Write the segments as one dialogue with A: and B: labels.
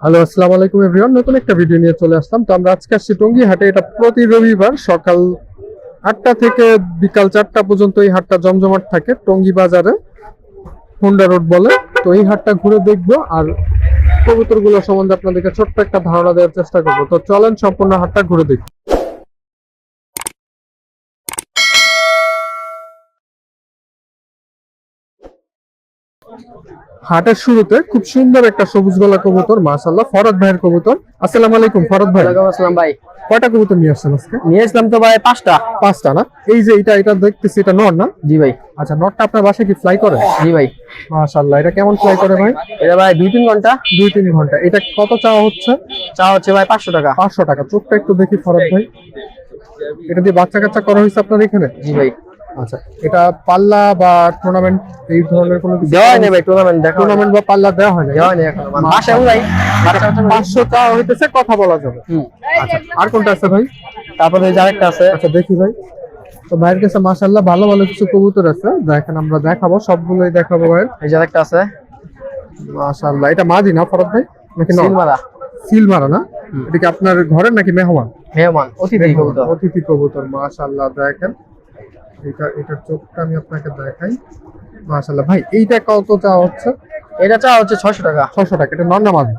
A: Hello, আসসালামু আলাইকুম everyone. নতুন একটা ভিডিও নিয়ে চলে আসলাম। তো আমরা আজকে আসছি টঙ্গী হাটে। এটা প্রতি রবিবার সকাল 8টা থেকে বিকাল 4টা পর্যন্ত এই হাটটা জমজমাট থাকে টঙ্গী বাজারে, হোন্ডা রোড বলে। তো এই হাটটা ঘুরে দেখবো আর কবুতরগুলো সম্বন্ধে আপনাদেরকে ছোট্ট একটা ধারণা দেওয়ার চেষ্টা করবো। তো চলেন সম্পূর্ণ হাটটা ঘুরে দেখি। হাটের শুরুতে খুব সুন্দর একটা সবুজ গলা কবুতর, মাশাআল্লাহ, ফরদ ভাইয়ের কবুতর। আসসালামু আলাইকুম ফরদ ভাই।
B: ওয়ালাইকুম আসসালাম ভাই।
A: কয়টা কবুতর নিয়ে আসছেন আজকে?
B: নিয়ে আসলাম তো ভাই পাঁচটা।
A: পাঁচটা না? এই যে এটা দেখতেছি, এটা নর না?
B: জি ভাই।
A: আচ্ছা, নটটা আপনার বাসায় কি ফ্লাই করে?
B: জি ভাই।
A: মাশাআল্লাহ, এটা কেমন ফ্লাই করে ভাই?
B: এটা ভাই 2-3 ঘন্টা।
A: 2-3 ঘন্টা। এটা কত চাওয়া হচ্ছে?
B: চা হচ্ছে ভাই 500 টাকা।
A: 500 টাকা। চোখটা একটু দেখি ফরদ ভাই। এটা দিয়ে বাচ্চা কাচ্চা করা হয়েছে আপনার এখানে?
B: জি ভাই।
A: আচ্ছা, এটা পাল্লা বা টুর্নামেন্ট এই ধরনের কোনো কিছু
B: দেওয়া হয়নি ভাই, টুর্নামেন্ট দেখা হয়নি।
A: টুর্নামেন্ট বা পাল্লা দেওয়া হয় না?
B: দেওয়া হয়নি এখনো। বাসায় ভাই বাচ্চা বাচ্চা
A: 500 টাকা হইতেছে, কথা বলা যাবে। আচ্ছা, আর কোনটা আছে ভাই?
B: তারপরে এই যে আরেকটা আছে।
A: আচ্ছা, দেখি ভাই। তো ভাইয়ের কাছে মাশাআল্লাহ ভালো ভালো কিছু কবুতর আছে, দেখেন আমরা দেখাবো, সবগুলোই দেখাবো ভাই।
B: এই যে আরেকটা আছে
A: মাশাআল্লাহ, এটা মাদি না ফরদ ভাই নাকি নর?
B: সিলমারা।
A: সিল মারা না? এটা কি আপনার ঘরের নাকি মেহমান?
B: মেহমান অতিথি কবুতর।
A: অতিথি কবুতর, মাশাআল্লাহ। দেখেন এটার চোখটা আমি আপনাকে দেখাই। মাশাআল্লাহ ভাই, এইটা কত চাওয়া হচ্ছে?
B: এটা চা হচ্ছে 600 টাকা।
A: 600 টাকা। এটা নর না মাদি?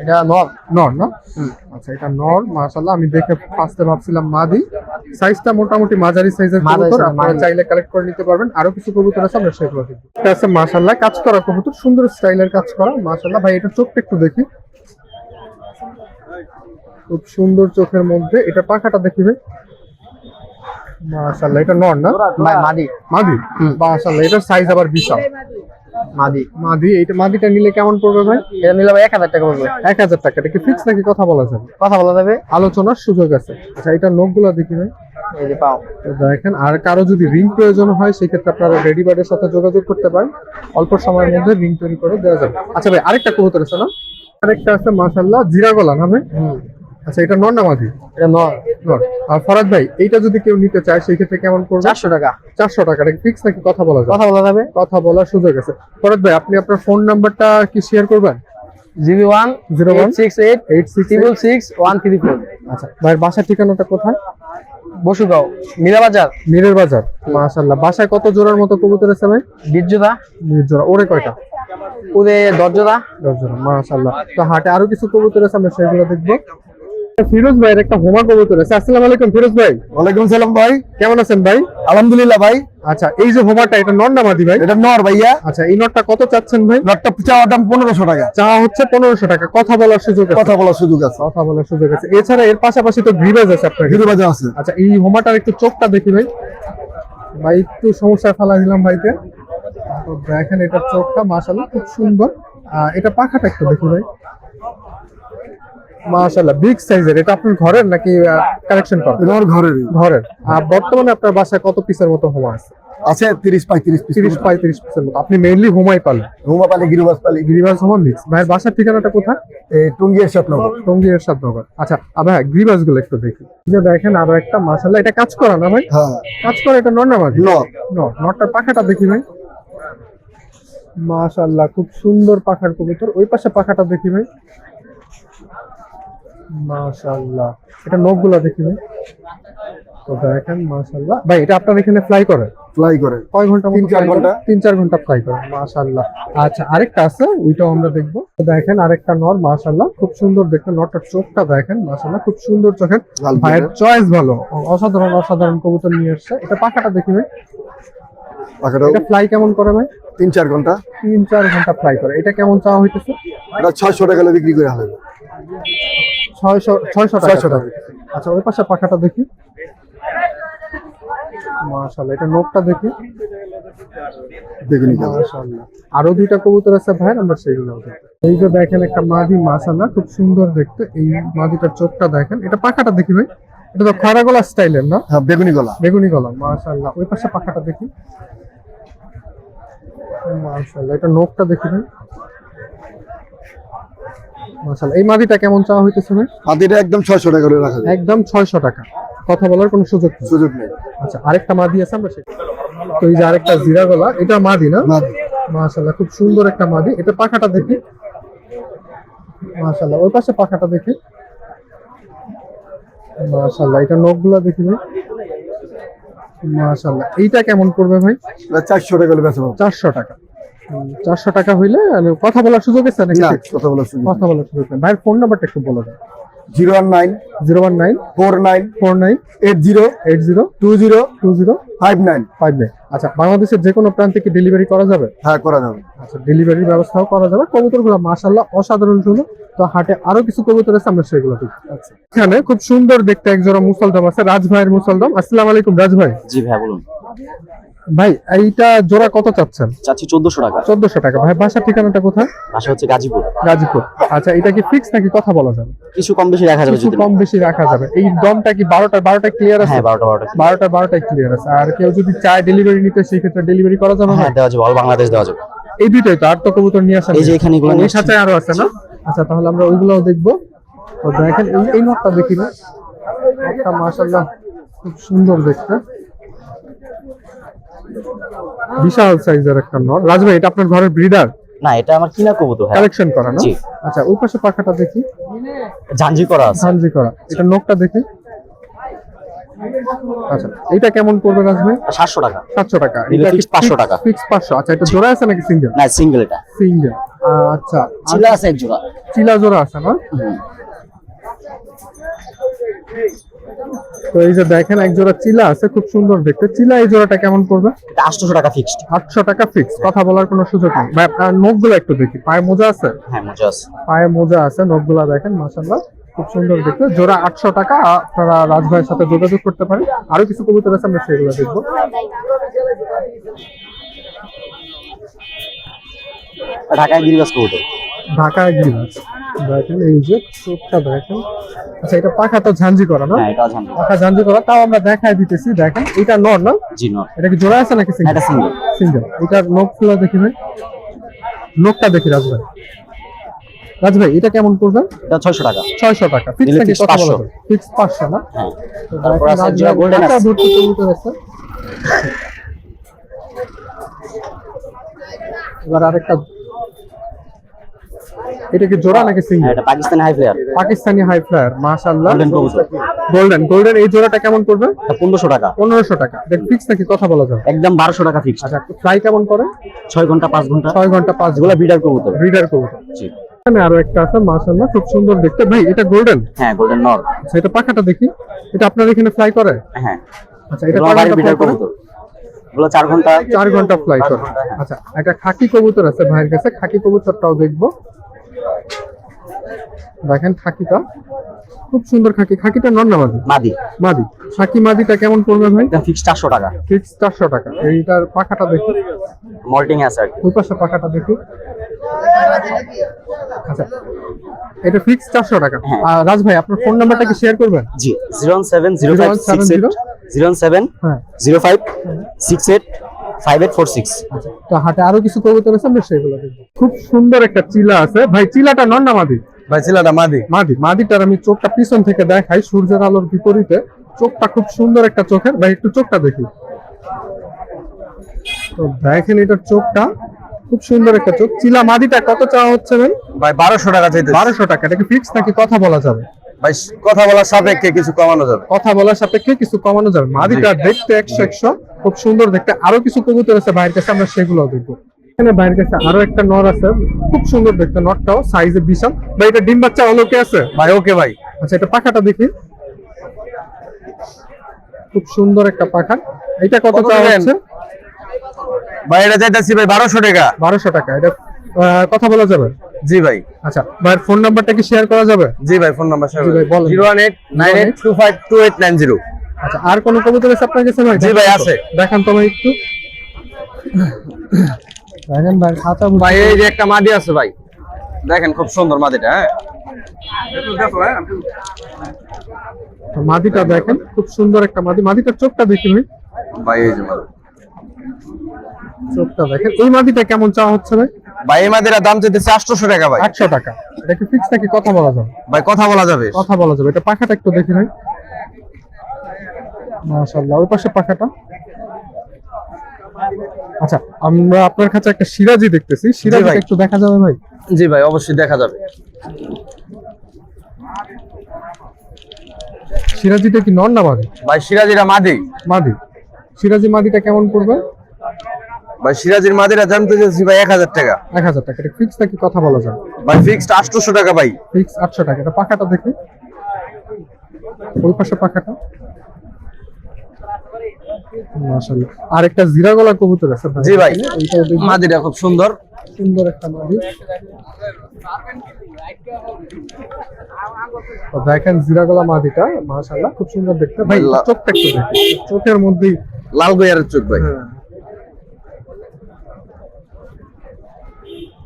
B: এটা নর।
A: নর না? আচ্ছা, এটা নর। মাশাআল্লাহ, আমি দেখে ফার্স্টে ভাবছিলাম মাদি। সাইজটা মোটামুটি মাঝারি সাইজের কবুতর, আপনারা চাইলে কালেক্ট করে নিতে পারবেন। আরো কিছু কবুতর আছে, আমরা সেগুলো দেখব। এটা আছে মাশাআল্লাহ কাজ করা কবুতর, সুন্দর স্টাইলের কাজ করা। মাশাআল্লাহ ভাই, এটা চোখটা একটু দেখি, খুব সুন্দর চোখের মধ্যে। এটা পাখাটা দেখি ভাই। মাশাআল্লাহ, এটা নর না?
B: ভাই মাদি।
A: মাদি? মাশাআল্লাহ, এটার সাইজ আবার বিশাল।
B: মাদি।
A: মাদি। এটা মাদিটা নিলে কেমন পড়বে ভাই?
B: এটা নিলে ভাই 1000 টাকা পড়বে।
A: 1000 টাকা। এটা কি ফিক্স নাকি কথা বলা যাবে?
B: কথা বলা যাবে,
A: আলোচনার সুযোগ আছে। আচ্ছা, এটা নখগুলো দেখি ভাই।
B: এই যে পাও।
A: দেখেন, আর কারো যদি রিং প্রয়োজন হয় সেক্ষেত্রে আপনারা রেডি বার্ডের সাথে যোগাযোগ করতে পারেন, অল্প সময়ের মধ্যে রিং তৈরি করে দেওয়া যাবে। আচ্ছা ভাই, আরেকটা কবুতর আছে না? আরেকটা আছে মাশাআল্লাহ, জিরা গলা নামে। আচ্ছা, এটা নর না মাদি?
B: এটা নর।
A: নর। আর ফরাদ ভাই, এইটা যদি কেউ নিতে চায় সেই ক্ষেত্রে কেমন পড়বে?
B: 400 টাকা।
A: 400 টাকা। এটা ফিক্স নাকি কথা বলা যাবে?
B: কথা বলা যাবে,
A: কথা বলার সুযোগ আছে। ফরাদ ভাই, আপনি আপনার ফোন নাম্বারটা কি শেয়ার করবেন?
B: 0186866134।
A: আচ্ছা, ভাইয়ের বাসার ঠিকানাটা কোথায়?
B: বসুগাঁও মীরাবাজার।
A: মীরের বাজার। মাশাআল্লাহ, বাসায় কত জোড়ার মতো কবুতর আছে ভাই?
B: 20 জোড়া।
A: 20 জোড়া। ওরে কয়টা?
B: ওরে 10 জোড়া।
A: 10 জোড়া। মাশাআল্লাহ। তো হাটে আরো কিছু কবুতর আছে, আমরা সেগুলো দেখবো। ফিরোজ ভাইয়ের একটা হোমা কবুতর আছে। আসসালামু আলাইকুম ফিরোজ ভাই।
C: ওয়ালাইকুম সালাম ভাই।
A: কেমন আছেন ভাই?
C: আলহামদুলিল্লাহ ভাই।
A: আচ্ছা, এই যে হোমাটা, এটা নর না মাদি ভাই?
C: এটা নর ভাইয়া।
A: আচ্ছা, এই নরটা কত চাচ্ছেন ভাই?
C: নটটা চাওয়া দাম 1500 টাকা।
A: চাওয়া হচ্ছে 1500 টাকা। কথা বলার সুযোগ আছে?
C: কথা বলার সুযোগ আছে।
A: কথা বলার সুযোগ আছে। এছাড়া এর পাশাপাশি তো গ্রিবাজ আছে আপনার?
C: গিরিবাজা আছে।
A: আচ্ছা, এই হোমাটার একটু চোখটা দেখি ভাই। ভাই একটু সমস্যায় ফেলা দিলাম ভাইকে। তো দেখেন এটার চোখটা মাশাআল্লাহ খুব সুন্দর। এটা পাখাটা একটু দেখি ভাই। মাশাআল্লাহ, বিগ সাইজের। এটা আপনার ঘরের নাকি কালেকশন করা?
C: নর ঘরেরই।
A: ঘরের। আর বর্তমানে আপনার বাসায় কত পিসের মতো হোমা আছে?
C: আছে 30-35 পিস।
A: 30-35 পিসের মতো। আপনি মেইনলি হোমাই পালেন?
C: হুমা পালি, গিরিবাজ পালি।
A: গিরিবাজ হোমা মিক্স। ভাইয়ের বাসার ঠিকানাটা কোথায়?
C: এই টঙ্গী এরশাদনগর।
A: টঙ্গী এরশাদনগর। আচ্ছা, ভাই গ্রিবাজ গুলো একটু দেখি। এই যে দেখেন আরো একটা, মাশাআল্লাহ, এটা কাজ করা না ভাই?
C: হ্যাঁ,
A: কাজ করা। এটা নর না মাদি?
C: নর।
A: নর। নরটার পাখাটা দেখি ভাই। মাশাআল্লাহ, খুব সুন্দর পাখার কবুতর। ওই পাশে পাখাটা দেখি ভাই। মাশাআল্লাহ, এটা নখগুলা দেখি ভাই। তো দেখেন মাশাআল্লাহ ভাই, এটা আপনার এখানে ফ্লাই করে?
C: ফ্লাই করে।
A: কয় ঘন্টা?
C: 3-4 ঘন্টা।
A: 3-4 ঘন্টা ফ্লাই করে। মাশাআল্লাহ। আচ্ছা, আরেকটা আছে, ওইটাও আমরা দেখবো। তো দেখেন আরেকটা নর, মাশাআল্লাহ খুব সুন্দর দেখতে। নরটার চোখটা দেখেন, মাশাআল্লাহ খুব সুন্দর চোখের। ভাইয়ের চয়েস ভালো, অসাধারণ অসাধারণ কবুতর নিয়ে আসছে। এটা পাখাটা দেখি ভাই।
C: পাখাটাও
A: এটা ফ্লাই কেমন করে ভাই?
C: 3-4 ঘন্টা।
A: 3-4 ঘন্টা ফ্লাই করে। এটা কেমন চাওয়া হইতেছে?
C: এটা 600 টাকা হলে বিক্রি করে হবে।
A: 600
C: 600 টাকা।
A: আচ্ছা, ওই পাশে পাখাটা দেখি। মাশাআল্লাহ, এটা নখটা দেখি।
C: দেখুন
A: মাশাআল্লাহ। আরো দুইটা কবুতর আছে ভাই, আমরা সেগুলো দেখব। এই যে দেখেন একটা মাদি, মাশাআল্লাহ খুব সুন্দর দেখতে। এই মাদিটার চোখটা দেখেন। এটা পাখাটা দেখি ভাই। এটা তো খয়রা গলা স্টাইলের না?
C: হ্যাঁ, বেগুনি গলা।
A: বেগুনি গলা। মাশাআল্লাহ, ওই পাশে পাখাটা দেখি। মাশাআল্লাহ, এটা নখটা দেখি ভাই। মাশাআল্লাহ, এই মাদিটা কেমন চাওয়া হইতেছে ভাই?
C: মাদিটা একদম 600 টাকা করে রাখা যায়।
A: একদম 600 টাকা। কথা বলার কোনো সুযোগ নেই?
C: সুযোগ নেই।
A: আচ্ছা, আরেকটা মাদি আছে, আমরা সেটা। তো এই যে আরেকটা জিরা গলা, এটা মাদি না?
C: মাদি।
A: মাশাআল্লাহ, খুব সুন্দর একটা মাদি। এটা পাখাটা দেখি। মাশাআল্লাহ, ওই পাশে পাখাটা দেখি। মাশাআল্লাহ, এটা নখগুলো দেখি ভাই। মাশাআল্লাহ, এইটা কেমন পড়বে ভাই?
C: 400 টাকা হলে বেচা পাবো।
A: 400 টাকা। 400 টাকা হইলে কথা বলার সুযোগ আছে নাকি?
C: না, কথা বলার সুযোগ নেই।
A: কথা বলার সুযোগ নেই। ভাইয়ের ফোন নাম্বারটা একটু বলে দেন।
C: 019
A: 019
C: 49
A: 49
C: 80
A: 80
C: 20
A: 20
C: 59।
A: 59। আচ্ছা, বাংলাদেশের যে কোনো প্রান্তে কি ডেলিভারি করা যাবে?
C: হ্যাঁ, করা যাবে।
A: আচ্ছা, ডেলিভারির ব্যবস্থাও করা যাবে। কবুতরগুলো মাশাআল্লাহ অসাধারণ সুন্দর। তো হাটে আরো কিছু কবুতর আছে, আমরা সেগুলো দেখি। আচ্ছা, এখানে খুব সুন্দর দেখতে এক জোড়া মুসলদম আছে, রাজ ভাইয়ের মুসলদম। আসসালামু আলাইকুম রাজ ভাই।
D: জি ভাই বলুন।
A: ভাই এইটা জোড়া কত চাচ্ছেন?
D: চাচ্ছি 1400 টাকা।
A: 1400 টাকা। ভাই বাসার ঠিকানাটা কোথায়?
D: বাসা হচ্ছে গাজীপুর।
A: গাজীপুর। আচ্ছা, এটা কি ফিক্স নাকি কথা বলা যাবে?
D: কিছু কম বেশি রাখা যাবে
A: কিছু
D: যদি।
A: কম বেশি রাখা যাবে। এই দমটা কি 12টা ক্লিয়ার আছে?
D: হ্যাঁ 12টা
A: 12টায় ক্লিয়ার আছে। আর কেউ যদি চায় ডেলিভারি নিতে, সেই ক্ষেত্রে ডেলিভারি করা যাবে না?
D: হ্যাঁ দেওয়া যাবে, অল বাংলাদেশ দেওয়া যাবে।
A: এই দুইটাই তো, আর তো কবুতর নিয়ে আসেন?
D: এই যে এখানে এগুলো নিয়ে
A: এই সাথে আরো আছে না? আচ্ছা, তাহলে আমরা ওইগুলোও দেখবো। তো দেখেন এই নটটা দেখি না, নটটা মাশাআল্লাহ খুব সুন্দর দেখতে, বিশাল সাইজের একটা নট। রাজ ভাই, এটা আপনার ঘরের ব্রিডার?
D: না, এটা আমার কিনা কবুতর। হ্যাঁ
A: কালেকশন করা না?
D: জি।
A: আচ্ছা, ওই পাশে পাখাটা দেখি,
D: ঝাঞ্জি করা আছে।
A: সানজি করা। এটা নখটা দেখি। আচ্ছা, এটা কেমন পড়বে রাজ ভাই?
D: 700 টাকা।
A: 700 টাকা।
D: নিলে
A: এটা
D: fixed 500 টাকা।
A: ফিক্স 500। আচ্ছা, এটা জোড়া আছে নাকি সিঙ্গেল?
D: না সিঙ্গেল এটা।
A: সিঙ্গেল। আচ্ছা,
D: চিলা আছে এক জোড়া।
A: চিলা জোড়া আছে না? তো এই যে দেখেন এক জোড়া চিলা আছে, খুব সুন্দর দেখতে। চিলা এই জোড়াটা কেমন পড়বে?
D: এটা 800 টাকা ফিক্সড।
A: 800 টাকা ফিক্স, কথা বলার কোনো সুযোগ নেই। ভাই আপনার নখগুলো একটু দেখি, পায়ে মোজা আছে?
D: হ্যাঁ মজা আছে।
A: পায়ে মোজা আছে, নখগুলা দেখেন মাশাআল্লাহ খুব সুন্দর দেখতে। জোড়া 800 টাকা। আপনারা রাজ ভাইয়ের সাথে যোগাযোগ করতে পারেন। আরো কিছু কবুতর আছে, আমরা সেগুলো দেখবো।
D: ঢাকায় গিরিবাস কবুতর।
A: ঢাকায় গিরিবাস। দেখেন এই যে চোখটা দেখেন। আচ্ছা, এটা পাখা তো ঝাঞ্জি করা না?
D: হ্যাঁ এটা ঝাঞ্জি।
A: পাখা ঝাঞ্জি করা, তাও আমরা দেখায় দিতেছি। দেখেন এটা নর না?
D: জি নট।
A: এটা কি জোড়া আছে নাকি সিঙ্গেল?
D: এটা সিঙ্গেল।
A: সিঙ্গেল। এটার নখগুলো দেখি ভাই, নখটা দেখি রাজ ভাই। রাজ ভাই, এটা কেমন পড়বে?
D: এটা 600 টাকা।
A: 600 টাকা। ফিক্স
D: নিলে
A: নাকি
D: fixed
A: কথা বলা
D: 500
A: যাবে? ফিক্স 500 না?
D: হ্যাঁ।
A: তো
D: তারপর
A: দেখেন
D: আছে
A: রাজ
D: জোড়া
A: ভাই
D: গোল্ডেন
A: ঢাকা
D: আছে।
A: ভর্তি কবুতর আছে। এবার আরেকটা, এটা কি জোড়া নাকি
D: হ্যাঁ
A: সিঙ্গেল?
D: এটা Pakistani high player.
A: Pakistani high flyer, মাশাআল্লাহ।
D: গোল্ডেন কবুতর।
A: গোল্ডেন এই জোড়াটা কেমন পড়বে?
D: এটা 1500 টাকা।
A: 1500 টাকা। দেখ ফিক্স নাকি কথা বলা যাবে?
D: একদম 1200 টাকা ফিক্সড।
A: আচ্ছা, ফ্লাই কেমন করে?
D: 6 ঘন্টা 5 ঘন্টা।
A: 6 ঘন্টা 5
D: এগুলো বিডার কবুতর।
A: ব্রিডার কবুতর।
D: জি।
A: এখানে আরো একটা আছে মাশাআল্লাহ খুব সুন্দর দেখতে। ভাই এটা গোল্ডেন?
D: হ্যাঁ গোল্ডেন নর।
A: আচ্ছা, এটা পাখাটা দেখি। এটা আপনার এখানে ফ্লাই করে?
D: হ্যাঁ
A: আচ্ছা, এটা
D: এগুলো
A: কয়
D: বাড়ির
A: ঘন্টা
D: বিডার
A: fly করে?
D: কবুতর। এগুলো 4 ঘন্টা।
A: 4 ঘন্টা ফ্লাই করে। আচ্ছা, একটা খাকি কবুতর আছে ভাইয়ের কাছে, খাকি কবুতরটাও দেখবো। দেখেন খাকিটা খুব সুন্দর। খাকিটা নর না মাদি?
D: মাদি।
A: মাদি। খাকি মাদিটা কেমন পড়বে ভাই?
D: এটা ফিক্সড 400 টাকা।
A: ফিক্স 400 টাকা। এইটার পাখাটা দেখি,
D: মল্টিং আছে আর কি।
A: ওই পাশে পাখাটা দেখি। আচ্ছা, এটা ফিক্স 400 টাকা।
D: হ্যাঁ।
A: আর রাজ ভাই, আপনার ফোন নাম্বারটা কি শেয়ার করবেন?
D: জি 07056 07
A: হ্যাঁ।
D: 05 68 5846।
A: আচ্ছা, তো হাটে আরো কিছু কবুতর আছে, আমরা সেগুলো দেখবো। খুব সুন্দর একটা চিলা আছে ভাই। চিলাটা নর না মাদি?
C: ভাই ছিলাটা মাদি।
A: মাদিটার আমি চোখটা পিছন থেকে দেখাই, সূর্যের আলোর বিপরীতে। চোখটা খুব সুন্দর একটা চোখের। ভাই একটু চোখটা দেখি। তো দেখেন এটার চোখটা খুব সুন্দর একটা চোখ। চিলা মাদিটা কত চাওয়া হচ্ছে ভাই?
C: ভাই 1200 টাকা চাইতে।
A: 1200 টাকা। এটা কি ফিক্স নাকি কথা বলা যাবে?
C: ভাই কথা বলার সাপেক্ষে কিছু কমানো যাবে।
A: কথা বলার সাপেক্ষে কিছু কমানো যাবে। মাদিটা দেখতে 100 খুব সুন্দর দেখতে। আরো কিছু কবুতর আছে ভাইয়ের কাছে, আমরা সেগুলো দেখবো। এখানে ভাইয়ের কাছে আরো একটা নর আছে, খুব সুন্দর দেখতে। নরটাও সাইজে বিশাল। ভাই এটা ডিম বাচ্চা অলোকে আছে?
C: ভাই ওকে ভাই।
A: আচ্ছা, এটা পাখাটা দেখি। খুব সুন্দর একটা পাখা। এটা কত চাওয়া
C: দিবেন?
A: হচ্ছে?
C: ভাই এটা চাইতেছি ভাই 1200 টাকা।
A: 1200 টাকা। এটা কথা বলা যাবে?
C: জি ভাই।
A: আচ্ছা, ভাইয়ের ফোন নাম্বারটা কি শেয়ার করা যাবে?
C: জি ভাই, ফোন নাম্বার শেয়ার
A: জি ভাই, বলেন।
C: 01898252890।
A: আচ্ছা, আর কোন কবুতর আছে আপনার কাছে ভাই?
C: জি ভাই, আছে।
A: দেখান তো ভাই একটু। দেখেন ভাই, খাতা
C: ভাই এই যে একটা মাদি আছে ভাই, দেখেন খুব সুন্দর মাদিটা। হ্যাঁ
A: মাদিটা দেখেন খুব সুন্দর একটা মাদি। মাদিটার চোখটা দেখি ভাই।
C: ভাই এই যে মাদি।
A: চোখটা দেখেন। এই মাদিটা কেমন চাওয়া হচ্ছে ভাই?
C: ভাই এই মাদিরা দাম চাইতেছে 800 টাকা ভাই।
A: 800 টাকা। এটা কি ফিক্স নাকি কথা বলা যাবে?
C: ভাই কথা বলা যাবে।
A: কথা বলা যাবে। এটা পাখাটা একটু দেখি ভাই। মাশাআল্লাহ, ওই পাশে পাখাটা। আচ্ছা, আমরা আপনার কাছে একটা সিরাজি দেখতেছি। সিরাজি
C: ভাই।
A: একটু দেখা যাবে ভাই?
C: জি ভাই, অবশ্যই দেখা যাবে।
A: সিরাজিটা কি নর না মাদি?
C: ভাই সিরাজিরা মাদি।
A: মাদি। সিরাজি মাদিটা কেমন পড়বে?
C: ভাই সিরাজির মাদিরা দাম তো যাচ্ছি ভাই 1000 টাকা।
A: 1000 টাকা। এটা ফিক্স নাকি কথা বলা যায়?
C: ভাই ফিক্সড 800 টাকা ভাই।
A: ফিক্স 800 টাকা। এটা পাখাটা দেখি, ওই পাশে পাখাটা, মাশাআল্লাহ। আর একটা জিরা গলা কবুতর আছে ভাই।
C: জি ভাই,
A: এইটাও দেখি,
C: মাদিরা খুব সুন্দর।
A: সুন্দর একটা মাদি। তো দেখেন জিরা গলা মাদিটা মাশাআল্লাহ খুব সুন্দর দেখতে ভাই। চোখটা একটু দেখি, চোখের মধ্যেই
C: লাল গয়ারের চোখ ভাই।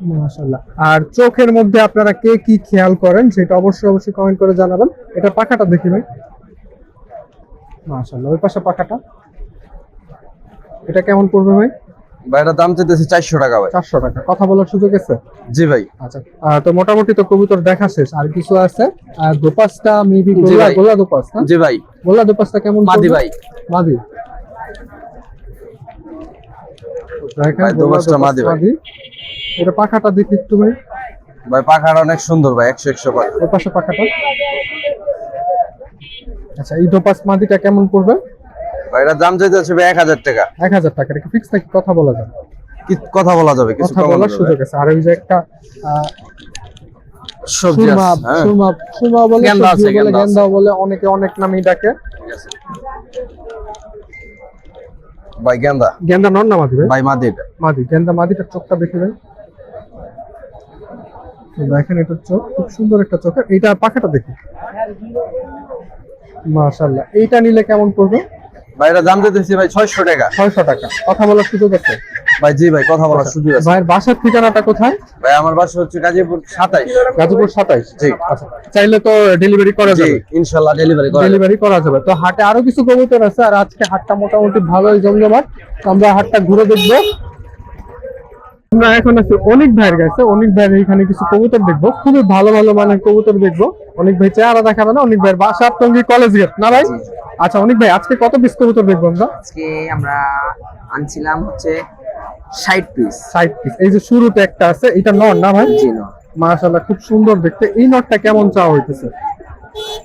A: মাশাআল্লাহ। আর চোখের মধ্যে আপনারা কে কি খেয়াল করেন সেটা অবশ্যই কমেন্ট করে জানাবেন। এটা পাখাটা দেখি ভাই, মাশাআল্লাহ। ওই পাশে পাখাটা, এটা কেমন পড়বে ভাই?
C: ভাই এটা দাম চাইতেছি 400 টাকা ভাই।
A: 400 টাকা। কথা বলার সুযোগ আছে?
C: জি ভাই।
A: আচ্ছা, তো মোটামুটি তো কবুতর দেখা শেষ, আর কিছু আছে। দোপাসটা মেবি
C: জি ভাই।
A: গোলা দোপাস না?
C: জি ভাই।
A: গোলা দোপাসটা কেমন
C: মাদি
A: পড়বে?
C: ভাই।
A: মাদি। দেখেন
C: ভাই দোপাসটা মাদি ভাই।
A: মাদি। এটা পাখাটা দেখি একটু ভাই।
C: ভাই পাখাটা অনেক সুন্দর ভাই, 100 পাখা।
A: ওই পাশে পাখাটা। আচ্ছা, এই দোপাস মাদিটা কেমন পড়বে?
C: ভাই এটা দাম চাইতেছি ভাই 1000 টাকা।
A: 1000 টাকা। এটা কি ফিক্স নাকি কথা বলা যায়?
C: কি কথা বলা যাবে, কিছু
A: কথা
C: কম
A: বলার সুযোগ আছে। আর ওই যে একটা
C: সবজি
A: সুরমা,
C: আছে। হ্যাঁ
A: সুরমা বলে,
C: গেন্দা আছে,
A: সবজি বলে,
C: গেন্দা আছে।
A: গেন্দা বলে, অনেকে অনেক নামই ডাকে।
C: ভাই গেন্দা।
A: গেন্দা নর না মাদি ভাই?
C: ভাই মাদি এটা।
A: মাদি। গেন্দা মাদিটার চোখটা দেখি ভাই। তো দেখেন এটার চোখ খুব সুন্দর একটা চোখ। এইটা পাখাটা দেখি, মাশাআল্লাহ। এইটা নিলে কেমন পড়বে?
C: ভাই এটা দাম চাইতেছি ভাই 600 টাকা।
A: 600 টাকা। কথা বলার সুযোগ আছে?
C: ভাই জি ভাই, কথা বলার সুযোগ আছে।
A: ভাইয়ের বাসার ঠিকানাটা কোথায়?
C: ভাই আমার বাসা হচ্ছে গাজীপুর 27।
A: গাজীপুর 27।
C: জি।
A: আচ্ছা, চাইলে তো ডেলিভারি করা
C: জি
A: যাবে?
C: ইনশাআল্লাহ ডেলিভারি করা যাবে।
A: ডেলিভারি করা যাবে। তো হাটে আরো কিছু কবুতর আছে, আর আজকে হাটটা মোটামুটি ভালোই জমজমাট। তো আমরা হাটটা ঘুরে দেখবো। আমরা এখন আছি অনিক ভাইয়ের কাছে। অনিক ভাইয়ের এখানে কিছু কবুতর দেখবো, খুবই ভালো ভালো মানের কবুতর দেখবো। অনিক ভাই চেহারা দেখাবে না? অনিক ভাইয়ের বাসা টঙ্গী কলেজ গেট না ভাই? আচ্ছা অনিক ভাই, আজকে কত পিস কবুতর দেখবো আমরা?
B: আজকে আমরা আনছিলাম হচ্ছে 60 পিস।
A: 60 পিস। এই যে শুরুতে একটা আছে, এটা নর না ভাই?
B: জি না,
A: মাশাআল্লাহ খুব সুন্দর দেখতে। এই নরটা কেমন চাওয়া হইতেছে?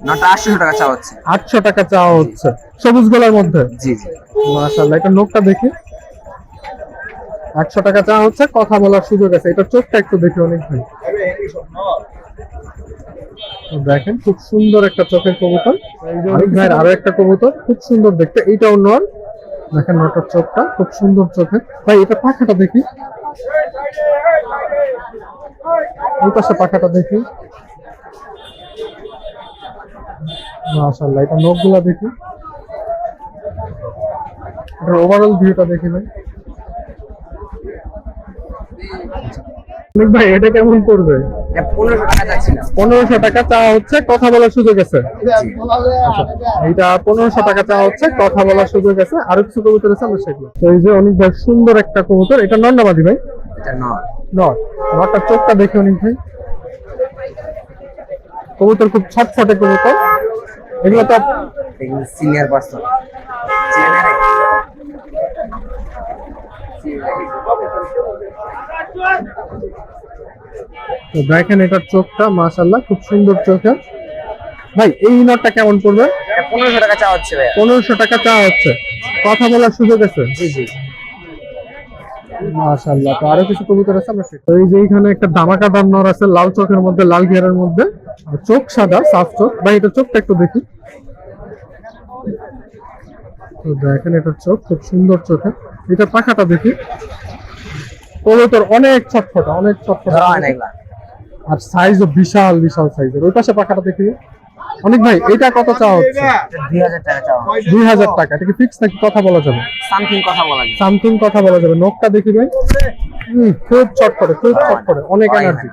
B: নটা 800 টাকা চাওয়া হচ্ছে।
A: 800 টাকা চাওয়া হচ্ছে, সবুজ গলার মধ্যে।
B: জি জি।
A: মাশাআল্লাহ, এটা নোকটা দেখি। 800 টাকা চাওয়া হচ্ছে, কথা বলার সুযোগ আছে। এটা চোখটা একটু দেখি অনেক ভাই। দেখেন খুব সুন্দর একটা চোখের কবুতর। অনেক ভাইয়ের আরো একটা কবুতর খুব সুন্দর দেখতে, এইটাও নর। দেখেন নটার চোখটা খুব সুন্দর চোখের ভাই। এটা পাখাটা দেখি, ওই পাশে পাখাটা দেখি। মাশাআল্লাহ, এটা নখগুলা দেখি। এটা ওভারঅল ভিউটা দেখি ভাই। অনেক ভাই এটা কেমন পড়বে?
B: 1500 টাকা চাচ্ছিলাম।
A: 1500 টাকা চাওয়া হচ্ছে, কথা বলার সুযোগ আছে। আচ্ছা, এইটা 1500 টাকা চাওয়া হচ্ছে, কথা বলার সুযোগ আছে। আরো কিছু কবুতর আছে, আমরা সেগুলো। তো এই যে অনেক ভাই সুন্দর একটা কবুতর, এটা নর না মাদি ভাই?
B: এটা নট।
A: নর। নরটার চোখটা দেখে অনেক ভাই। কবুতর খুব ছটফটে কবুতর। এগুলো তো
B: সিনিয়র পার্সন।
A: তো দেখেন এটার চোখটা মাশাআল্লাহ খুব সুন্দর চোখের ভাই। এই নটটা কেমন পড়বে?
B: 1500 টাকা চাওয়া হচ্ছে ভাই।
A: 1500 টাকা চাওয়া হচ্ছে, কথা বলার সুযোগ আছে।
B: জি জি।
A: মাশাআল্লাহ। তো আরো কিছু কবুতর আছে, আমরা তো এই যে এখানে একটা দামাকাদার নর আছে, লাল চোখের মধ্যে, লাল গিয়ারের মধ্যে, আর চোখ সাদা, সাফ চোখ ভাই। এটা চোখটা একটু দেখি। তো দেখেন এটার চোখ খুব সুন্দর চোখের। এটা পাখাটা দেখি। কবুতর অনেক ছটফটা, অনেক ছটফটা,
B: ধরা হয় না এগুলা।
A: আর সাইজও বিশাল বিশাল সাইজের। ওই পাশে পাখাটা দেখি। অনেক ভাই এটা কত চাওয়া হচ্ছে?
B: 2000 টাকা চাওয়া।
A: 2000 টাকা। এটা কি ফিক্স নাকি কথা বলা যাবে?
B: সামথিং কথা বলা যায়।
A: সামথিং কথা বলা যাবে। নখটা দেখি ভাই। খুব ছটফটে, খুব ছটফটে, অনেক এনার্জি।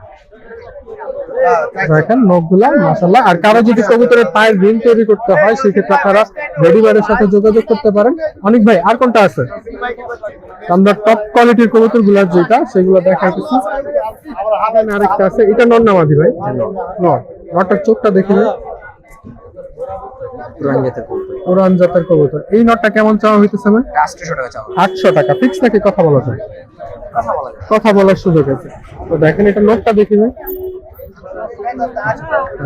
A: দেখেন নখগুলা মাশাআল্লাহ। আর কারো যদি কবুতরের পায়ের রিং তৈরি করতে হয়, সেক্ষেত্রে আপনারা রেডিমেডের সাথে যোগাযোগ করতে পারেন। অনেক ভাই আর কোনটা আছে? আমরা টপ কোয়ালিটির কবুতর গুলা যেটা, সেগুলো দেখাইতেছি। আরেকটা আছে, এটা নর না মাদি ভাই? নর। নরটার চোখটা দেখি ভাই। পুরান জাতের কবুতর। এই নটটা কেমন চাওয়া হইতেছে ভাই?
B: 800 টাকা চাওয়া।
A: 800 টাকা। ফিক্স নাকি কথা বলা যায়?
B: কথা বলা যায়।
A: কথা বলার সুযোগ আছে। তো দেখেন এটা নটটা দেখি ভাই।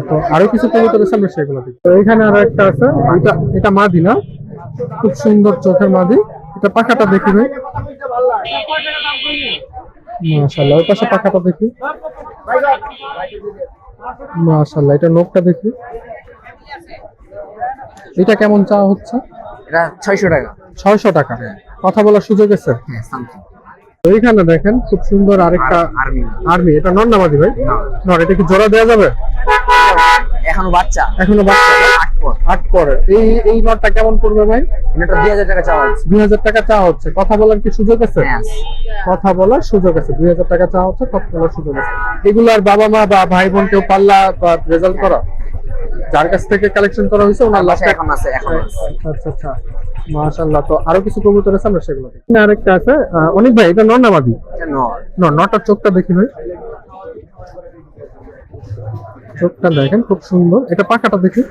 A: তো আরো কিছু কবুতর আছে, আমরা সেগুলো দেখি। তো এখানে আরো একটা আছে, এটা এটা মাদি না, খুব সুন্দর চোখের মাদি। এটা পাখাটা দেখি ভাই, মাশাআল্লাহ। ওই পাশে পাখাটা দেখি, মাশাআল্লাহ। এটা নখটা দেখি, এটা কেমন চাওয়া হচ্ছে?
B: এটা 600 টাকা।
A: 600 টাকা। কথা বলার সুযোগ আছে?
B: হ্যাঁ, সামথিং।
A: তো এইখানে দেখেন খুব সুন্দর আরেকটা
B: আর্মি
A: আর্মি। এটা নর না মাদি ভাই? নর। এটা কি জোড়া দেওয়া যাবে?
B: এখনো বাচ্চা,
A: এখনো বাচ্চা,
B: 8 পর।
A: 8 পরে। এই নরটা কেমন পড়বে ভাই?
B: এটা 2000 টাকা চাওয়া হচ্ছে।
A: 2000 টাকা চাওয়া হচ্ছে। কথা বলার কি সুযোগ আছে?
B: হ্যাঁ,
A: কথা বলার সুযোগ আছে। 2000 টাকা চাওয়া হচ্ছে, কথা বলার সুযোগ আছে। এগুলার বাবা মা বা ভাই বোন কেউ পাল্লা বা রেজাল্ট করা, যার কাছ থেকে কালেকশন করা হয়েছে ওনার লাস্ট
B: এখন আছে, এখন আছে।
A: আচ্ছা আচ্ছা, মাশাআল্লাহ। তো আরো কিছু কবুতর আছে, আমরা সেগুলো দেখি। আরেকটা আছে অনেক ভাই, এটা নর না মাদি?
B: এটা নর।
A: নটার চোখটা দেখি ভাই, চোখটা দেখেন খুব সুন্দর। এটা পাখাটা দেখি,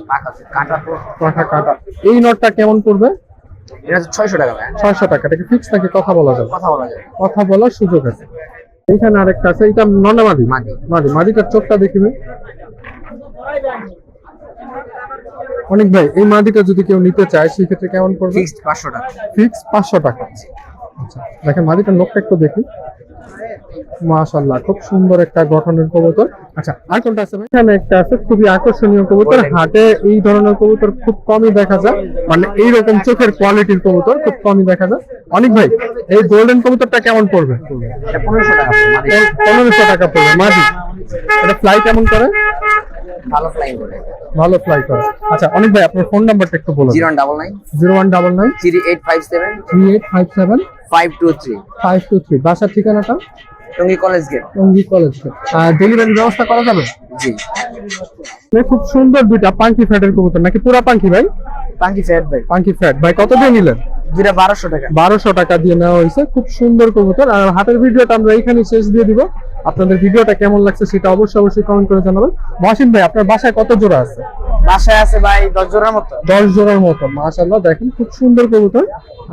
B: পাকা কাটা তো।
A: পাখা কাটা। এই নটটা কেমন পড়বে?
B: এটা 600 টাকা ভাই।
A: 600 টাকা। এটা কি ফিক্স নাকি কথা বলা যাবে?
B: কথা বলা যায়।
A: কথা বলার সুযোগ আছে। এইখানে আরেকটা আছে, এটা ননা মাদি?
B: মাদি।
A: মাদিটার চোখটা দেখি ভাই। অনেক ভাই, এই মাদিটা যদি কেউ নিতে চায় সেক্ষেত্রে কেমন পড়বে?
B: ফিক্সড 500 টাকা।
A: ফিক্স 500 টাকা। আচ্ছা, দেখেন মাদিটার নখটা একটু দেখি, মাশাআল্লাহ, খুব সুন্দর একটা গঠনের কবুতর। আচ্ছা, আর কোনটা আছে ভাই? এখানে একটা আছে খুবই আকর্ষণীয় কবুতর। হাটে এই ধরনের কবুতর খুব কমই দেখা যায়, মানে এইরকম চোখের কোয়ালিটির কবুতর খুব কমই দেখা যায়। অনেক ভাই, এই গোল্ডেন কবুতরটা কেমন পড়বে?
B: এটা 1500 টাকা।
A: 1500 টাকা পড়বে মাদি। এটা ফ্লাই কেমন করে?
B: ভালো ফ্লাইং করে।
A: ভালো ফ্লাই করে। আচ্ছা, অনেক ভাই আপনার ফোন নাম্বারটা একটু বলুন।
B: 0199
A: 0199
B: 3857
A: 3857
B: 523।
A: 523। বাসার ঠিকানাটা?
B: Tongi college gate.
A: Tongi college. Delivery ব্যবস্থা করা যাবে?
B: জি।
A: খুব সুন্দর দুইটা পাঙ্কি ফ্যাটের কবুতর, নাকি পুরা পাঙ্কি ভাই?
B: পাঙ্কি ফ্যাট ভাই।
A: পাঙ্কি ফ্যাট ভাই, কত দিয়ে নিলেন?
B: দুইটা 1200 টাকা।
A: 1200 টাকা দিয়ে নেওয়া হয়েছে। খুব সুন্দর কবুতর। আর হাটের ভিডিওটা আমরা এখানে শেষ দিয়ে দিব। আপনাদের ভিডিওটা কেমন লাগছে সেটা অবশ্যই কমেন্ট করে জানাবেন। মহসিন ভাই, আপনার বাসায় কত জোড়া আছে?
B: বাসায় আছে ভাই 10 জোড়ার মতো।
A: 10 জোড়ার মতো। মাশাআল্লাহ, দেখেন খুব সুন্দর কবুতর।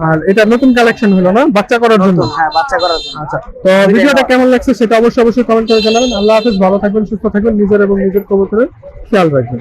A: আর এটা নতুন কালেকশন হলো না, বাচ্চা করার জন্য?
B: হ্যাঁ, বাচ্চা করার জন্য।
A: আচ্ছা, তো ভিডিওটা কেমন লাগছে সেটা অবশ্যই কমেন্ট করে জানাবেন। আল্লাহ হাফেজ, ভালো থাকবেন, সুস্থ থাকবেন, নিজের এবং নিজের কবুতরের খেয়াল রাখবেন।